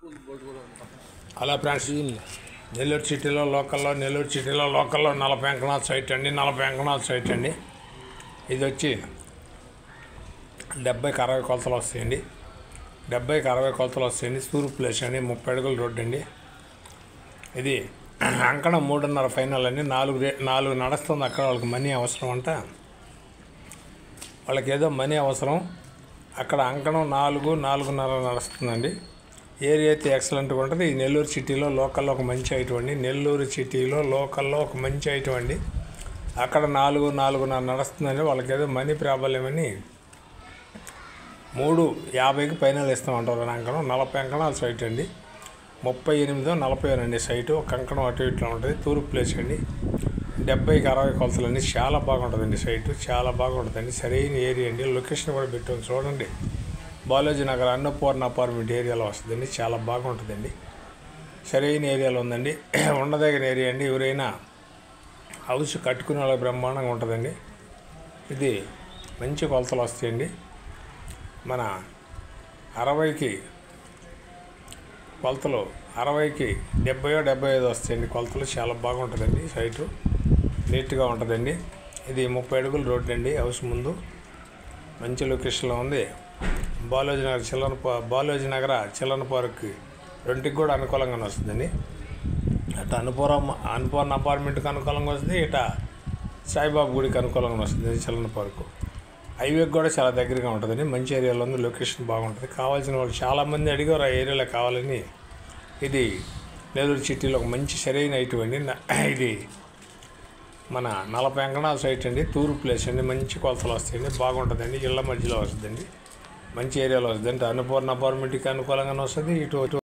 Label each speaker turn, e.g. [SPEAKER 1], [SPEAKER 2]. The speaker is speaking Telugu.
[SPEAKER 1] హలో ఫ్రెండ్స్, నెల్లూరు సిటీలో లోకల్లో 40 అంకణాల సైట్ అండి. 40 అంకణాల సైట్ అండి. ఇది వచ్చి 70కి 60 కొలతలు వస్తాయండి. 70కి 60 కొలతలు వస్తాయండి. తూర్పు ప్లేస్ అండి. 30 అడుగుల రోడ్డు అండి. ఇది అంకణం 3.5 ఫైనల్ అండి. 4 నడుస్తుంది. అక్కడ వాళ్ళకి మనీ అవసరం అంట. వాళ్ళకి ఏదో మనీ అవసరం. అక్కడ అంకణం 4.5 నడుస్తుందండి. ఏరియా అయితే ఎక్సలెంట్గా ఉంటుంది. ఈ నెల్లూరు సిటీలో లోకల్లో ఒక మంచి ఐటమ్ అండి. నెల్లూరు సిటీలో లోకల్లో ఒక మంచి ఐటమ్ అండి. అక్కడ 4.5 నడుస్తుందండి. వాళ్ళకి ఏదో మనీ ప్రాబ్లం అని 3.50కి ఫైనల్ ఇస్తామంటారు. అంకణం 40 అంకణాల సైట్ అండి. 38 40 అండి సైటు. ఒక అంకణం అటు ఇట్లా ఉంటుంది. తూర్పు ప్లేస్ అండి. 70కి 60 కొలతలు అండి. చాలా బాగుంటుందండి సైటు. చాలా బాగుంటుందండి. సరైన ఏరియా అండి. లొకేషన్ కూడా పెట్టాం చూడండి. బాలాజీ నగర్ అన్నపూర్ణ అపార్ట్మెంట్ ఏరియాలో వస్తుందండి. చాలా బాగుంటుందండి. సరైన ఏరియాలో ఉందండి. ఉండదగిన ఏరియా అండి. ఎవరైనా హౌస్ కట్టుకునే వాళ్ళకి బ్రహ్మాండంగా ఉంటుందండి. ఇది మంచి కొలతలు వస్తాయండి. మన 60కి కొలతలు 60కి 70 వస్తాయండి కొలతలు. చాలా బాగుంటుందండి సైటు. నీట్గా ఉంటుందండి. ఇది 30 అడుగుల రోడ్డు అండి. హౌస్ ముందు మంచి లొకేషన్లో ఉంది. బాలాజీ నగర చిల్డ్రన్ పార్క్ రెండుకి కూడా అనుకూలంగానే వస్తుందండి. అటు అన్నపూర్ణ అపార్ట్మెంట్కి అనుకూలంగా వస్తుంది. ఇట సాయిబాబు గుడికి అనుకూలంగా వస్తుంది చిల్డ్రన్ పార్కు. హైవేకి కూడా చాలా దగ్గరగా ఉంటుందండి. మంచి ఏరియాలో ఉంది. లొకేషన్ బాగుంటుంది. కావాల్సిన వాళ్ళు చాలామంది అడిగారు ఆ ఏరియాలో కావాలని. ఇది నెల్లూరు సిటీలో ఒక మంచి సరైన ఐటమ్ అండి. ఇది మన 40 అంకణాల సైట్ అండి. తూర్పు ప్లేస్ అండి. మంచి కొలతలు వస్తాయండి. బాగుంటుందండి. ఇళ్ళ మధ్యలో వస్తుందండి. మంచి ఏరియాలో వస్తుంది. అంటే అన్నపూర్ణ అపార్ట్మెంట్కి అనుకూలంగానే వస్తుంది. ఇటు